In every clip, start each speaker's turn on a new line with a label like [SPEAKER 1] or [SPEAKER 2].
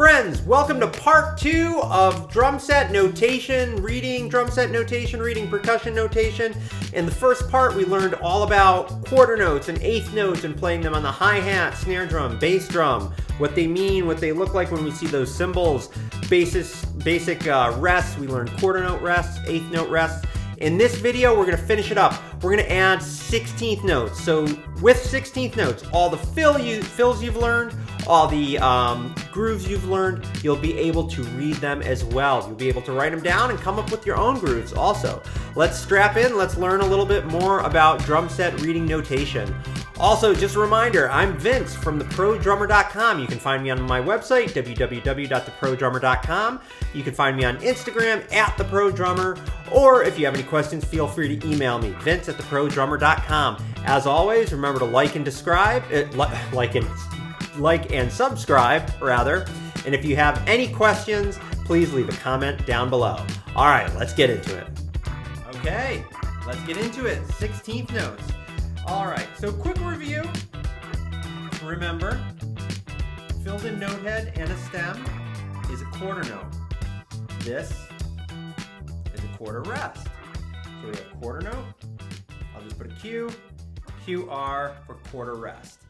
[SPEAKER 1] Friends, welcome to part 2 of drumset notation reading, percussion notation. In the first part, we learned all about quarter notes and eighth notes and playing them on the hi-hat, snare drum, bass drum, what they mean, what they look like when we see those cymbals, basic rests. We learned quarter note rests, eighth note rests. In this video, we're going to finish it up. We're going to add 16th notes. So with 16th notes, all the fills you've learned, all the grooves you've learned, you'll be able to read them as well. You'll be able to write them down and come up with your own grooves also. Let's strap in. Let's learn a little bit more about drum set reading notation. Also, just a reminder, I'm Vince from theprodrummer.com. You can find me on my website, www.theprodrummer.com. You can find me on Instagram @theprodrummer, or if you have any questions, feel free to email me, vince@theprodrummer.com. As always, remember to like and subscribe, like and subscribe, rather. And if you have any questions, please leave a comment down below. All right, let's get into it. Okay, let's get into it. 16th notes. All right, so quick review. Remember, filled in note head and a stem is a quarter note. This is a quarter rest. So we have quarter note. I'll just put a Q, QR for quarter rest.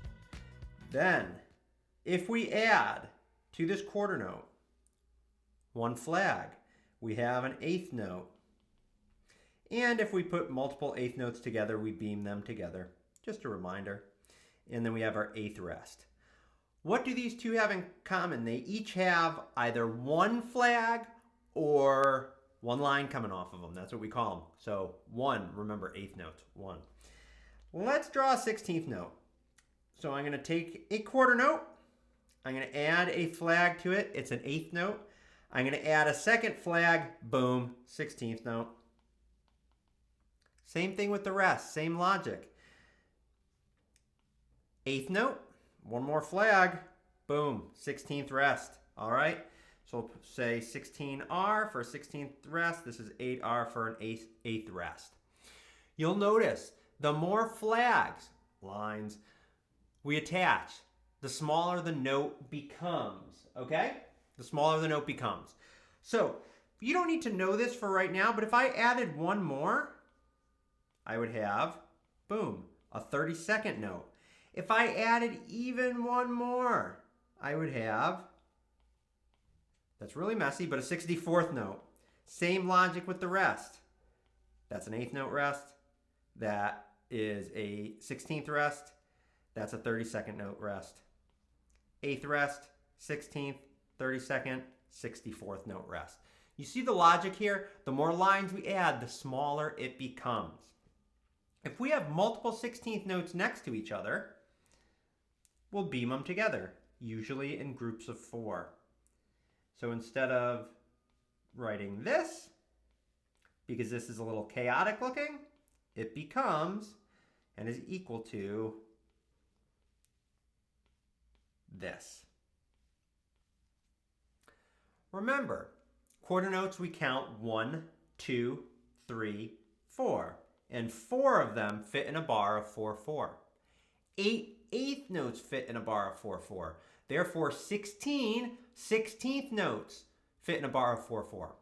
[SPEAKER 1] Then, if we add to this quarter note one flag, we have an eighth note. And if we put multiple eighth notes together, we beam them together. Just a reminder. And then we have our eighth rest. What do these two have in common? They each have either one flag or one line coming off of them. That's what we call them. So one, remember, eighth notes, one. Let's draw a 16th note. So I'm going to take a quarter note. I'm going to add a flag to it. It's an eighth note. I'm going to add a second flag. Boom, 16th note. Same thing with the rest, same logic. Eighth note, one more flag, boom, 16th rest. All right, so we'll say 16R for a 16th rest. This is 8R for an eighth rest. You'll notice the more flags, lines, we attach, the smaller the note becomes, okay? The smaller the note becomes. So you don't need to know this for right now, but if I added one more, I would have, boom, a 32nd note. If I added even one more, I would have, that's really messy, but a 64th note. Same logic with the rest. That's an eighth note rest. That is a 16th rest. That's a 32nd note rest. Eighth rest, 16th, 32nd, 64th note rest. You see the logic here? The more lines we add, the smaller it becomes. If we have multiple 16th notes next to each other, we'll beam them together, usually in groups of 4. So instead of writing this, because this is a little chaotic looking, it becomes and is equal to this. Remember, quarter notes we count 1, 2, 3, 4. And 4 of them fit in a bar of 4/4. 8 eighth notes fit in a bar of 4/4. Therefore, 16 16th notes fit in a bar of 4/4.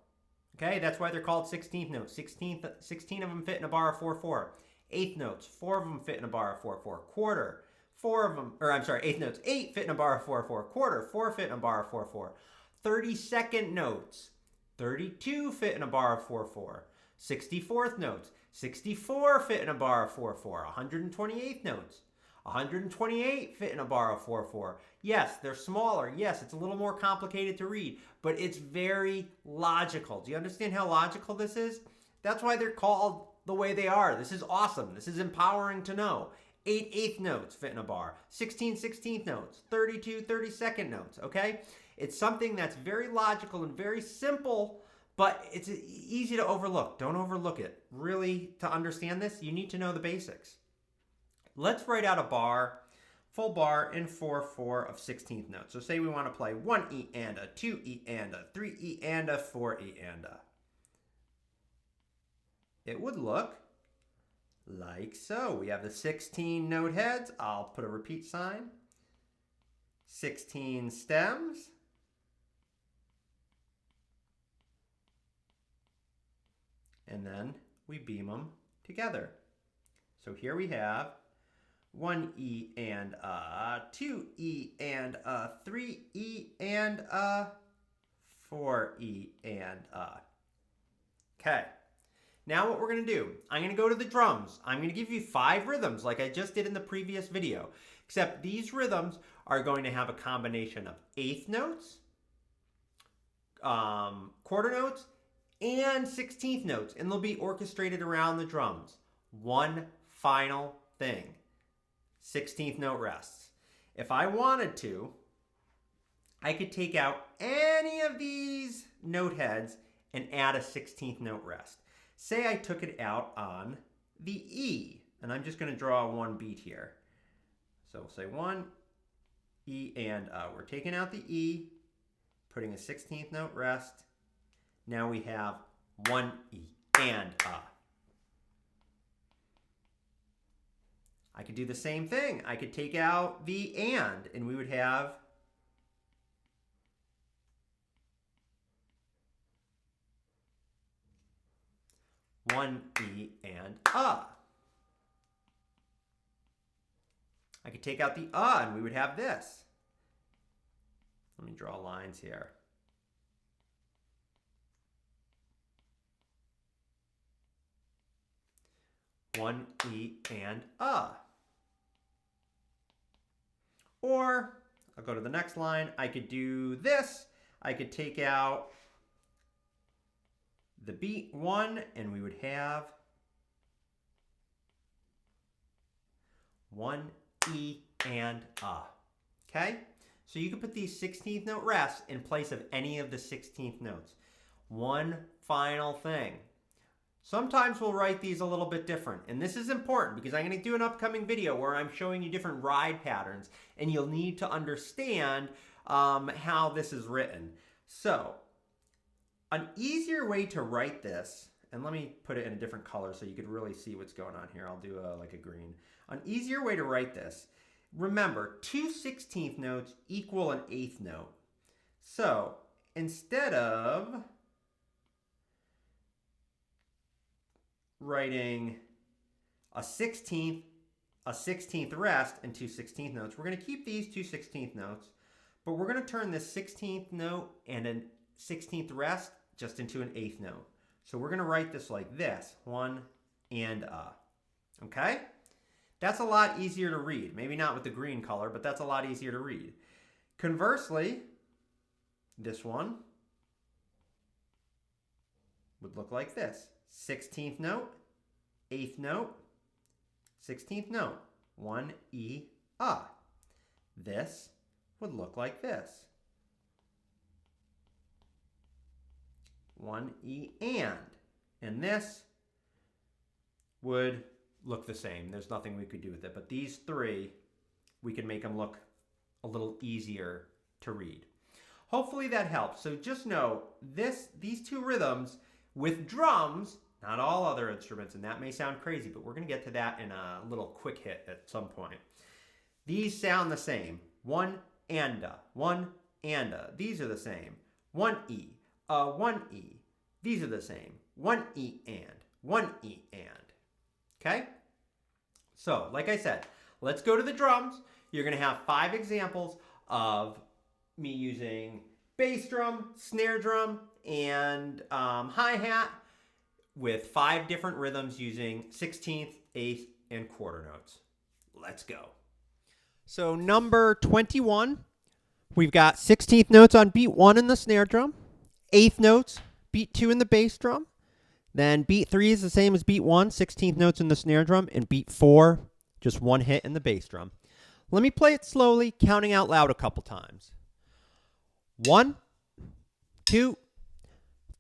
[SPEAKER 1] Okay, that's why they're called 16th notes. 16 of them fit in a bar of 4/4. Eighth notes, 4 of them fit in a bar of 4/4. Quarter, 4 of them, eighth notes, 8 fit in a bar of 4/4. Quarter, 4 fit in a bar of 4/4. 32nd notes, 32 fit in a bar of 4/4. 64th notes, 64 fit in a bar of 4/4. 128th notes, 128 fit in a bar of 4/4. Yes, they're smaller. Yes, it's a little more complicated to read, but it's very logical. Do you understand how logical this is? That's why they're called the way they are. This is awesome. This is empowering to know. 8 eighth notes fit in a bar. 16 16th notes. 32 32nd notes, okay? It's something that's very logical and very simple, but it's easy to overlook. Don't overlook it. Really, to understand this, you need to know the basics. Let's write out a bar, full bar in 4/4 of 16th notes. So say we want to play 1 E and a, 2 E and a, 3 E and a, 4 E and a. It would look like so. We have the 16 note heads. I'll put a repeat sign. 16 stems. and then we beam them together. So here we have 1E and 2E and 3E and 4E and Okay. Now what we're going to do, I'm going to go to the drums. I'm going to give you 5 rhythms like I just did in the previous video. Except these rhythms are going to have a combination of eighth notes, quarter notes, and 16th notes. And they'll be orchestrated around the drums. One final thing. 16th note rests. If I wanted to, I could take out any of these note heads and add a 16th note rest. Say I took it out on the E, and I'm just going to draw one beat here. So we'll say 1, E, and we're taking out the E, putting a 16th note rest. Now we have 1 E and I could do the same thing. I could take out the and we would have one E and I could take out the and we would have this. Let me draw lines here. One E and Or I'll go to the next line. I could do this. I could take out the beat 1 and we would have 1 E and Okay? So you could put these 16th note rests in place of any of the 16th notes. One final thing. Sometimes we'll write these a little bit different. And this is important because I'm going to do an upcoming video where I'm showing you different ride patterns. And you'll need to understand how this is written. So, an easier way to write this, and let me put it in a different color so you could really see what's going on here. I'll do like a green. An easier way to write this, remember, 2 16th notes equal an 8th note. So, instead of writing a 16th rest, and 2 16th notes, we're going to keep these 2 16th notes, but we're going to turn this 16th note and a 16th rest just into an 8th note. So we're going to write this like this, 1 and Okay? That's a lot easier to read. Maybe not with the green color, but that's a lot easier to read. Conversely, this one would look like this. 16th note, 8th note, 16th note, 1 E This would look like this. 1 E and this would look the same. There's nothing we could do with it. But these 3, we can make them look a little easier to read. Hopefully that helps. So just know these 2 rhythms with drums, not all other instruments, and that may sound crazy, but we're going to get to that in a little quick hit at some point. These sound the same. 1 and 1 and These are the same. 1 E, 1 E. These are the same. 1 E and 1 E and. Okay? So, like I said, let's go to the drums. You're going to have 5 examples of me using bass drum, snare drum, and hi-hat with 5 different rhythms using 16th, 8th, and quarter notes. Let's go. So number 21, we've got 16th notes on beat 1 in the snare drum, 8th notes, beat 2 in the bass drum, then beat 3 is the same as beat 1, 16th notes in the snare drum, and beat 4, just 1 hit in the bass drum. Let me play it slowly, counting out loud a couple times. 1, 2,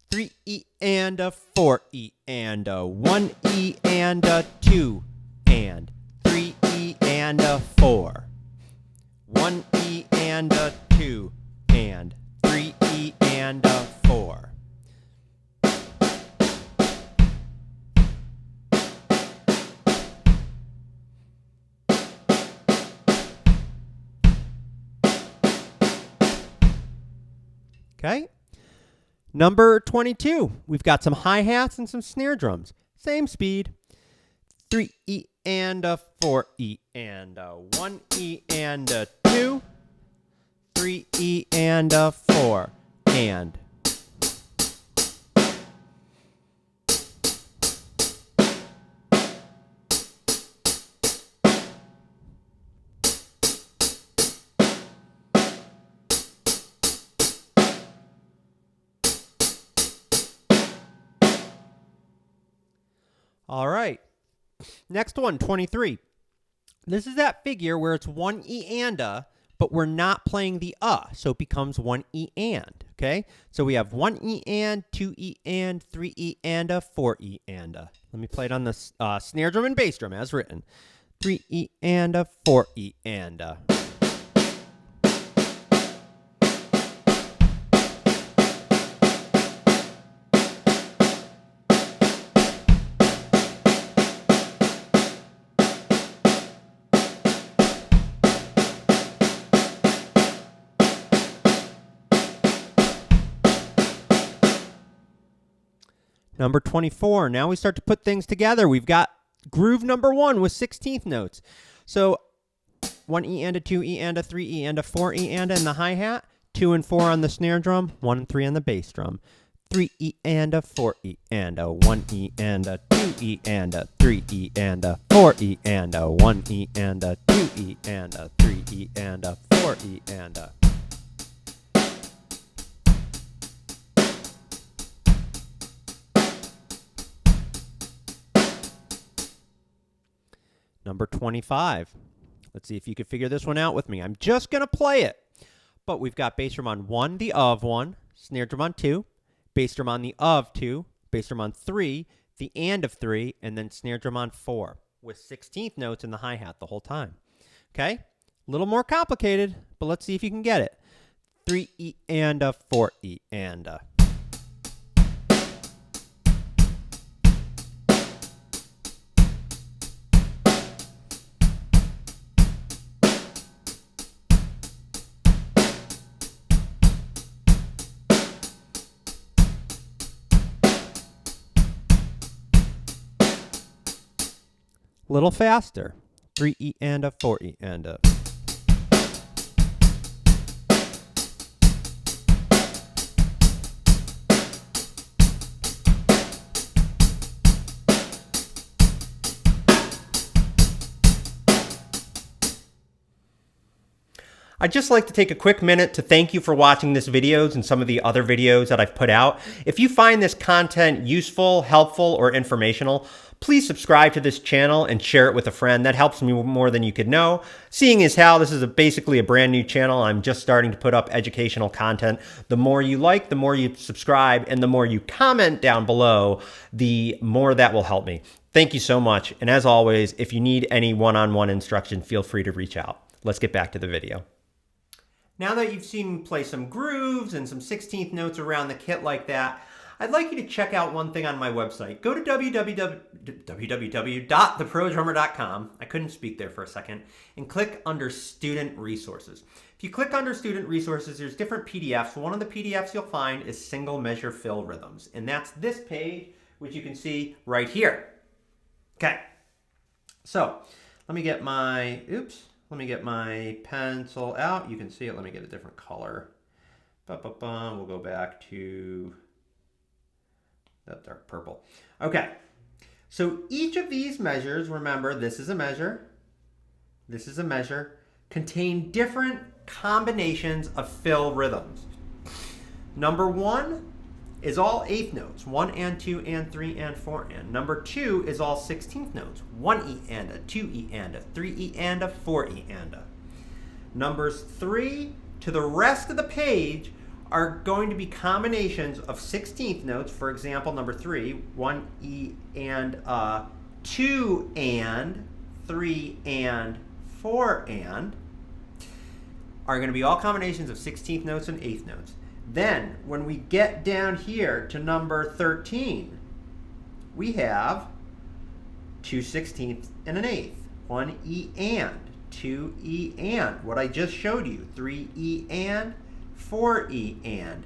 [SPEAKER 1] 3 E and a 4 E and a 1 E and a 2 and 3 E and a 4. 1 E and a 2 and 3 E and a 4. Okay? Number 22, we've got some hi-hats and some snare drums. Same speed. 3E and a 4E and a 1E and a 2. 3E and a 4 and. All right. Next one, 23. This is that figure where it's 1E and a, but we're not playing the so it becomes 1E and, okay? So we have 1E and, 2E and, 3E and a, 4E and a. Let me play it on the snare drum and bass drum as written. 3E and a, 4E and a. Number 24, now we start to put things together. We've got groove number 1 with 16th notes. So 1E and a, 2E and a, 3E and a, 4E and a in the hi-hat, 2 and 4 on the snare drum, 1 and 3 on the bass drum. 3E and a, 4E and a, 1E and a, 2E and a, 3E and a, 4E and a, 1E and a, 2E and a, 3E and a, 4E and a. Number 25. Let's see if you can figure this one out with me. I'm just going to play it. But we've got bass drum on 1, the of 1, snare drum on 2, bass drum on the of 2, bass drum on 3, the and of 3, and then snare drum on 4 with 16th notes in the hi-hat the whole time. Okay? A little more complicated, but let's see if you can get it. 3E and a, 4E and a. Little faster. 3E and a, 4E and a. I'd just like to take a quick minute to thank you for watching this videos and some of the other videos that I've put out. If you find this content useful, helpful, or informational, please subscribe to this channel and share it with a friend. That helps me more than you could know. Seeing as how this is basically a brand new channel, I'm just starting to put up educational content. The more you like, the more you subscribe, and the more you comment down below, the more that will help me. Thank you so much. And as always, if you need any one-on-one instruction, feel free to reach out. Let's get back to the video. Now that you've seen me play some grooves and some 16th notes around the kit like that, I'd like you to check out one thing on my website. Go to www.theprodrummer.com. I couldn't speak there for a second. And click under Student Resources. If you click under Student Resources, there's different PDFs. One of the PDFs you'll find is Single Measure Fill Rhythms. And that's this page, which you can see right here. Okay. So, let me get my, let me get my pencil out. You can see it. Let me get a different color. We'll go back to that dark purple. Okay. So each of these measures, remember, this is a measure, contain different combinations of fill rhythms. Number 1 is all 8th notes, 1 and 2 and 3 and 4 and. Number 2 is all 16th notes, 1E and a, 2E and a, 3E and a, 4E and a. Numbers 3 to the rest of the page are going to be combinations of 16th notes. For example, number 3, 1E and a, 2 and, 3 and, 4 and, are going to be all combinations of 16th notes and 8th notes. Then, when we get down here to number 13, we have 2 16ths and an 8th, 1E and, 2E and, what I just showed you, 3E and, 4E and.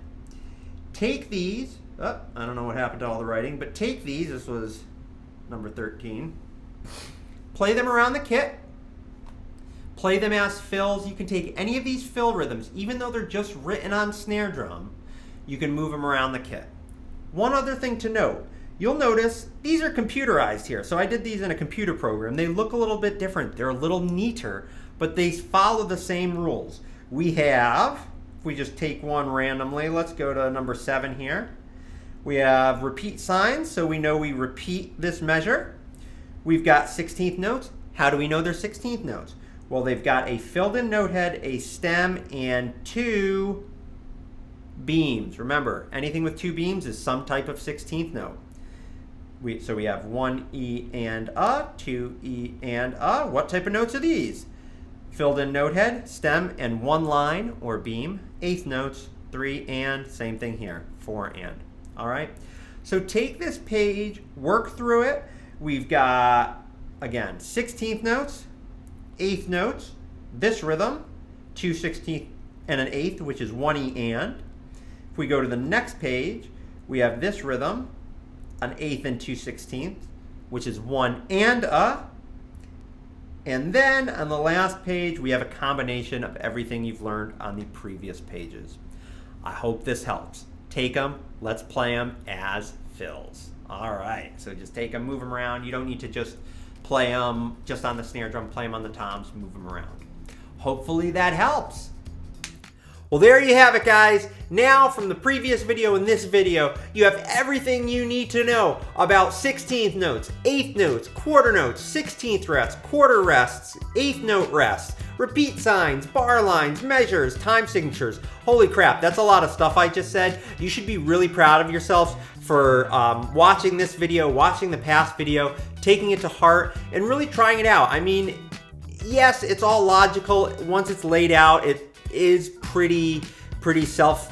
[SPEAKER 1] take these, I don't know what happened to all the writing, but take these, this was number 13, play them around the kit, play them as fills. You can take any of these fill rhythms, even though they're just written on snare drum, you can move them around the kit. One other thing to note, you'll notice these are computerized here. So I did these in a computer program. They look a little bit different. They're a little neater, but they follow the same rules. We have, if we just take one randomly, let's go to number 7 here. We have repeat signs, so we know we repeat this measure. We've got 16th notes. How do we know they're 16th notes? Well, they've got a filled in note head, a stem, and 2 beams. Remember, anything with 2 beams is some type of 16th note. So we have 1 E and A, 2 E and A. What type of notes are these? Filled in note head, stem, and 1 line or beam. 8th notes, 3 and, same thing here, 4 and. All right, so take this page, work through it. We've got, again, 16th notes, 8th notes, this rhythm, 2 16th and an 8th, which is 1 E and. If we go to the next page, we have this rhythm, an 8th and 2 16th, which is 1 and A. And then on the last page, we have a combination of everything you've learned on the previous pages. I hope this helps. Take them, let's play them as fills. All right, so just take them, move them around. You don't need to just play them just on the snare drum, play them on the toms, move them around. Hopefully that helps. Well, there you have it, guys. Now, from the previous video and this video, you have everything you need to know about 16th notes, 8th notes, quarter notes, 16th rests, quarter rests, 8th note rests, repeat signs, bar lines, measures, time signatures. Holy crap, that's a lot of stuff I just said. You should be really proud of yourselves for watching this video, watching the past video, taking it to heart, and really trying it out. I mean, yes, it's all logical. Once it's laid out, it is pretty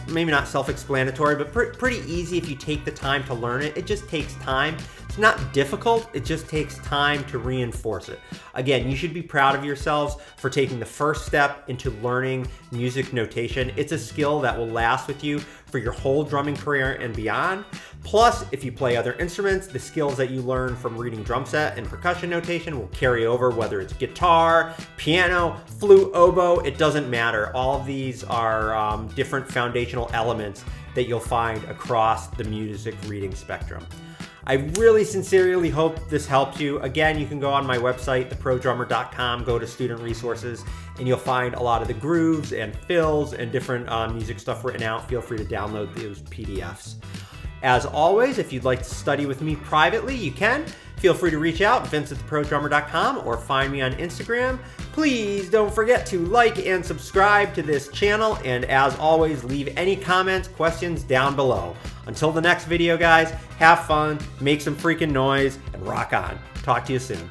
[SPEAKER 1] maybe not self-explanatory, but pretty easy if you take the time to learn it. It just takes time. It's not difficult, it just takes time to reinforce it. Again, you should be proud of yourselves for taking the first step into learning music notation. It's a skill that will last with you for your whole drumming career and beyond. Plus, if you play other instruments, the skills that you learn from reading drum set and percussion notation will carry over, whether it's guitar, piano, flute, oboe, it doesn't matter. All of these are different foundational elements that you'll find across the music reading spectrum. I really sincerely hope this helped you. Again, you can go on my website, theprodrummer.com, go to student resources, and you'll find a lot of the grooves and fills and different music stuff written out. Feel free to download those PDFs. As always, if you'd like to study with me privately, you can. Feel free to reach out, vince@theprodrummer.com, or find me on Instagram. Please don't forget to like and subscribe to this channel, and as always, leave any comments, questions down below. Until the next video, guys, have fun, make some freaking noise, and rock on. Talk to you soon.